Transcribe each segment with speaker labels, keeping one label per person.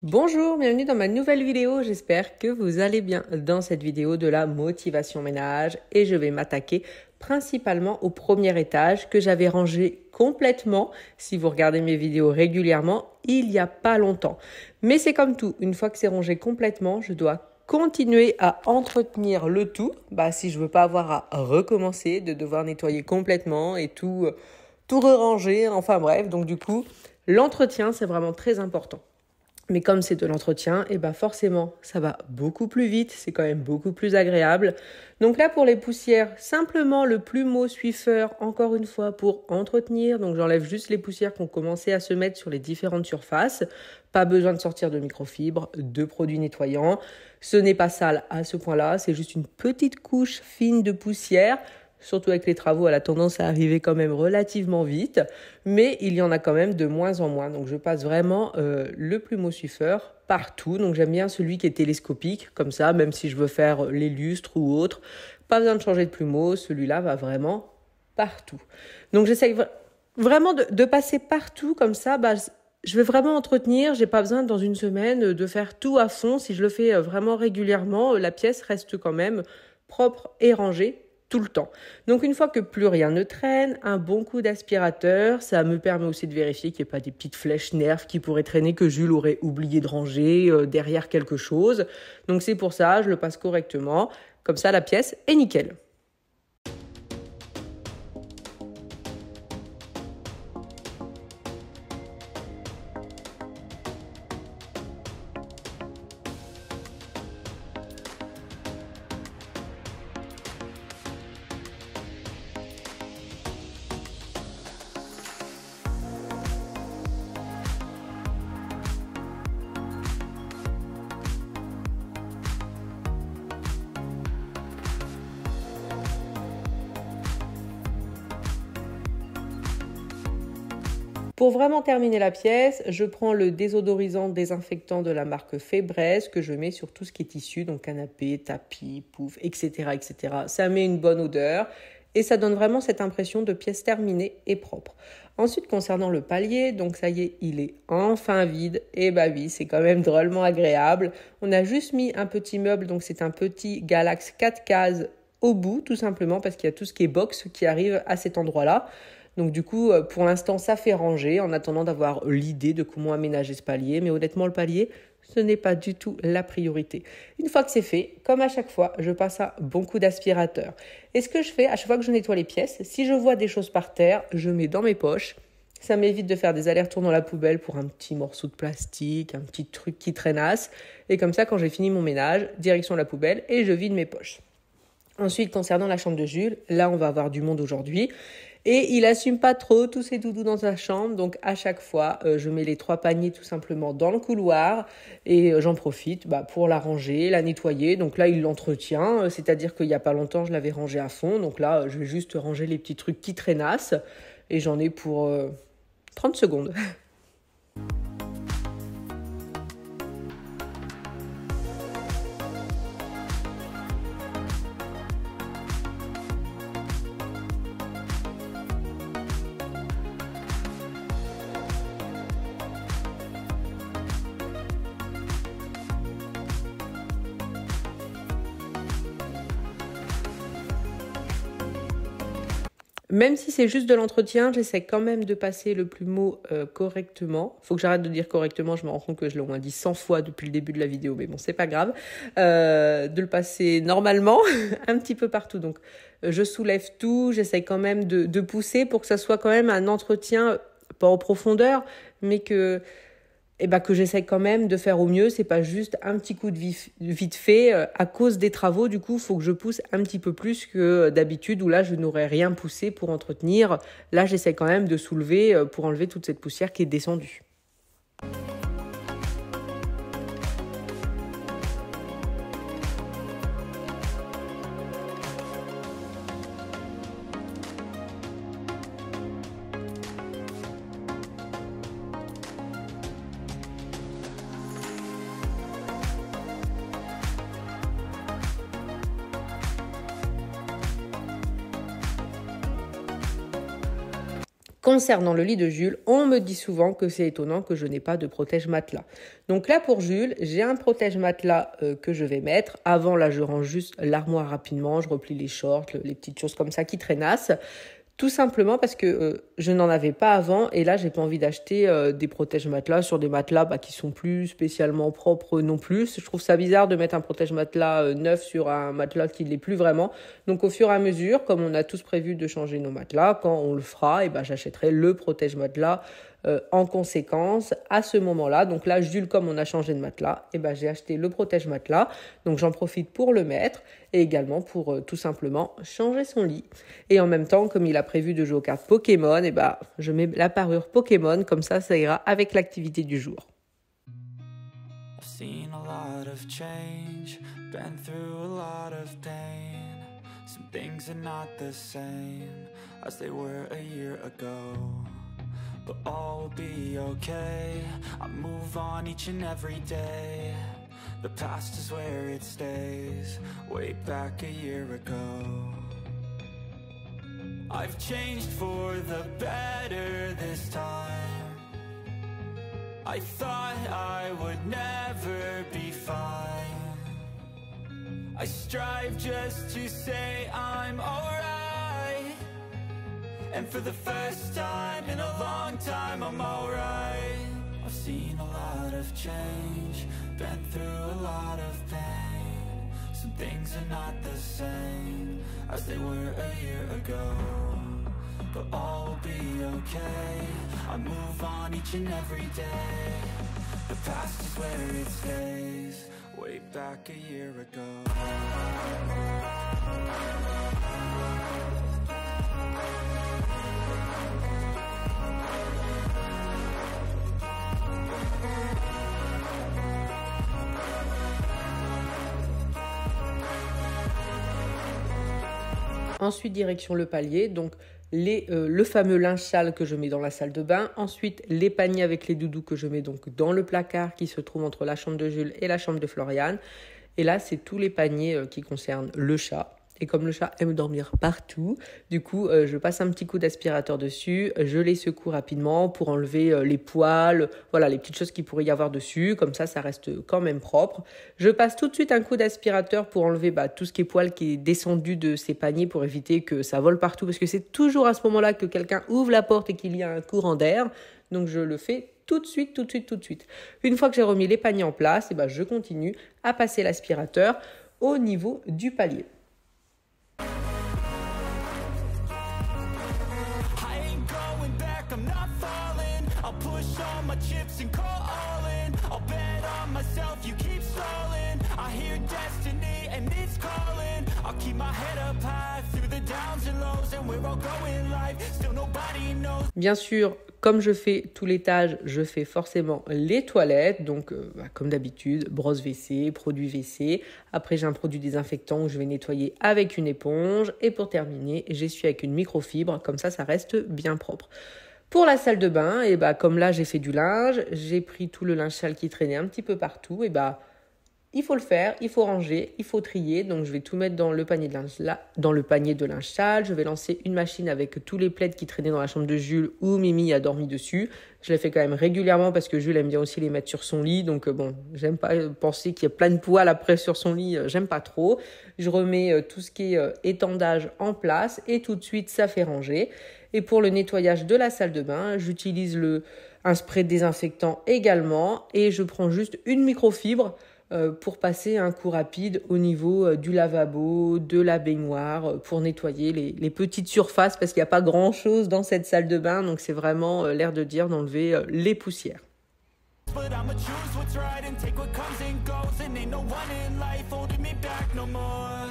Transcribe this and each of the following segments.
Speaker 1: Bonjour, bienvenue dans ma nouvelle vidéo, j'espère que vous allez bien. Dans cette vidéo de la motivation ménage et je vais m'attaquer principalement au premier étage que j'avais rangé complètement si vous regardez mes vidéos régulièrement il n'y a pas longtemps. Mais c'est comme tout, une fois que c'est rangé complètement, je dois continuer à entretenir le tout si je veux pas avoir à recommencer, de devoir nettoyer complètement et tout re-ranger, enfin bref, donc du coup, l'entretien c'est vraiment très important. Mais comme c'est de l'entretien, forcément, ça va beaucoup plus vite, c'est quand même beaucoup plus agréable. Donc là, pour les poussières, simplement le plumeau Swiffer, encore une fois, pour entretenir. Donc j'enlève juste les poussières qui ont commencé à se mettre sur les différentes surfaces. Pas besoin de sortir de microfibres, de produits nettoyants. Ce n'est pas sale à ce point-là, c'est juste une petite couche fine de poussière. Surtout avec les travaux, elle a tendance à arriver quand même relativement vite, mais il y en a quand même de moins en moins. Donc je passe vraiment le plumeau Swiffer partout. Donc j'aime bien celui qui est télescopique, comme ça, même si je veux faire les lustres ou autre, pas besoin de changer de plumeau, celui-là va vraiment partout. Donc j'essaye vraiment de passer partout, comme ça, je vais vraiment entretenir, j'ai pas besoin dans une semaine de faire tout à fond. Si je le fais vraiment régulièrement, la pièce reste quand même propre et rangée tout le temps. Donc une fois que plus rien ne traîne, un bon coup d'aspirateur, ça me permet aussi de vérifier qu'il n'y ait pas des petites flèches nerfs qui pourraient traîner que Jules aurait oublié de ranger derrière quelque chose. Donc c'est pour ça, je le passe correctement, comme ça la pièce est nickel. Pour vraiment terminer la pièce, je prends le désodorisant désinfectant de la marque Febreze que je mets sur tout ce qui est tissu, donc canapé, tapis, pouf, etc., etc. Ça met une bonne odeur et ça donne vraiment cette impression de pièce terminée et propre. Ensuite, concernant le palier, donc ça y est, il est enfin vide. Et oui, c'est quand même drôlement agréable. On a juste mis un petit meuble, donc c'est un petit Galax 4 cases au bout, tout simplement, parce qu'il y a tout ce qui est box qui arrive à cet endroit-là. Donc du coup, pour l'instant, ça fait ranger en attendant d'avoir l'idée de comment aménager ce palier. Mais honnêtement, le palier, ce n'est pas du tout la priorité. Une fois que c'est fait, comme à chaque fois, je passe un bon coup d'aspirateur. Et ce que je fais, à chaque fois que je nettoie les pièces, si je vois des choses par terre, je mets dans mes poches. Ça m'évite de faire des allers-retours dans la poubelle pour un petit morceau de plastique, un petit truc qui traînasse. Et comme ça, quand j'ai fini mon ménage, direction la poubelle et je vide mes poches. Ensuite, concernant la chambre de Jules, là, on va avoir du monde aujourd'hui. Et il assume pas trop tous ses doudous dans sa chambre. Donc, à chaque fois, je mets les 3 paniers tout simplement dans le couloir. Et j'en profite pour la ranger, la nettoyer. Donc là, il l'entretient. C'est-à-dire qu'il n'y a pas longtemps, je l'avais rangé à fond. Donc là, je vais juste ranger les petits trucs qui traînassent. Et j'en ai pour 30 secondes. Même si c'est juste de l'entretien, j'essaie quand même de passer le plumeau correctement. Faut que j'arrête de dire correctement, je me rends compte que je l'ai au moins dit 100 fois depuis le début de la vidéo, mais bon, c'est pas grave. De le passer normalement, un petit peu partout. Donc, je soulève tout, j'essaie quand même de pousser pour que ça soit quand même un entretien, pas en profondeur, mais que j'essaie quand même de faire au mieux. C'est pas juste un petit coup de vite fait. À cause des travaux, du coup, il faut que je pousse un petit peu plus que d'habitude, où là, je n'aurais rien poussé pour entretenir. Là, j'essaie quand même de soulever pour enlever toute cette poussière qui est descendue. Concernant le lit de Jules, on me dit souvent que c'est étonnant que je n'ai pas de protège-matelas. Donc là pour Jules, j'ai un protège-matelas que je vais mettre. Avant là, je range juste l'armoire rapidement, je replie les shorts, les petites choses comme ça qui traînassent. Tout simplement parce que je n'en avais pas avant et là, j'ai pas envie d'acheter des protège-matelas sur des matelas qui sont plus spécialement propres non plus. Je trouve ça bizarre de mettre un protège-matelas neuf sur un matelas qui ne l'est plus vraiment. Donc au fur et à mesure, comme on a tous prévu de changer nos matelas, quand on le fera, j'achèterai le protège-matelas en conséquence à ce moment-là. Donc là, Jules, comme on a changé de matelas, j'ai acheté le protège-matelas. Donc j'en profite pour le mettre et également pour tout simplement changer son lit. Et en même temps, comme il a prévu de jouer aux cartes Pokémon, je mets la parure Pokémon, comme ça ira avec l'activité du jour.
Speaker 2: I've seen a lot of change, been through a lot of pain. Some things are not the same as they were a year ago. But all will be okay, I move on each and every day. The past is where it stays, way back a year ago. I've changed for the better this time. I thought I would never be fine. I strive just to say I'm alright. And for the first time in a long time, I'm alright. I've seen a lot of change, been through a lot of pain. Some things are not the same as they were a year ago. But all will be okay, I move on each and every day. The past is where it stays, way back a year ago.
Speaker 1: Ensuite, direction le palier, donc le fameux linge sale que je mets dans la salle de bain. Ensuite, les paniers avec les doudous que je mets donc dans le placard qui se trouve entre la chambre de Jules et la chambre de Floriane. Et là, c'est tous les paniers qui concernent le chat. Et comme le chat aime dormir partout, du coup, je passe un petit coup d'aspirateur dessus, je les secoue rapidement pour enlever les poils, voilà, les petites choses qu'il pourrait y avoir dessus, comme ça reste quand même propre. Je passe tout de suite un coup d'aspirateur pour enlever tout ce qui est poil qui est descendu de ces paniers pour éviter que ça vole partout, parce que c'est toujours à ce moment-là que quelqu'un ouvre la porte et qu'il y a un courant d'air, donc je le fais tout de suite. Une fois que j'ai remis les paniers en place, je continue à passer l'aspirateur au niveau du palier.
Speaker 2: My chips and call all in. I'll bet on myself, you keep stalling. I hear destiny and it's calling. I'll keep my head up high through the downs and lows, and we're all going live. Still nobody knows. Bien sûr, comme je fais tout l'étage, je fais forcément les toilettes. Donc, comme d'habitude, brosse WC, produit WC. Après, j'ai un produit désinfectant que je vais nettoyer avec une éponge. Et pour terminer, j'essuie avec une microfibre. Comme ça reste bien propre. Pour la salle de bain, comme là j'ai fait du linge, j'ai pris tout le linge sale qui traînait un petit peu partout, il faut le faire, il faut ranger, il faut trier. Donc je vais tout mettre dans le panier de linge sale. Je vais lancer une machine avec tous les plaids qui traînaient dans la chambre de Jules où Mimi a dormi dessus. Je les fais quand même régulièrement parce que Jules aime bien aussi les mettre sur son lit. Donc j'aime pas penser qu'il y a plein de poils après sur son lit, j'aime pas trop. Je remets tout ce qui est étendage en place et tout de suite ça fait ranger. Et pour le nettoyage de la salle de bain, j'utilise un spray désinfectant également et je prends juste une microfibre pour passer un coup rapide au niveau du lavabo, de la baignoire, pour nettoyer les petites surfaces parce qu'il n'y a pas grand-chose dans cette salle de bain, donc c'est vraiment l'air de dire d'enlever les poussières. But I'ma choose what's right and take what comes and goes, and ain't no one in life holding me back no more.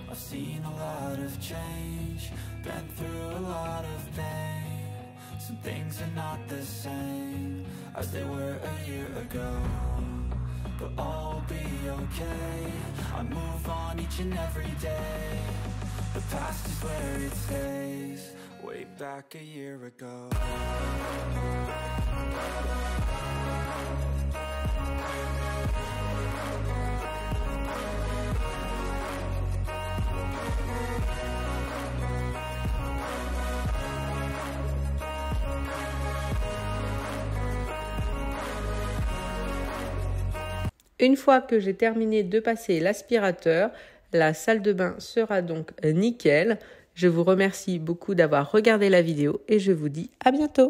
Speaker 2: I've seen a lot of change, been through a lot of pain. Some things are not the same as they were a year ago. But all will be okay, I move on each and every day. The past is where it stays, way back a year ago.
Speaker 1: Une fois que j'ai terminé de passer l'aspirateur, la salle de bain sera donc nickel. Je vous remercie beaucoup d'avoir regardé la vidéo et je vous dis à bientôt.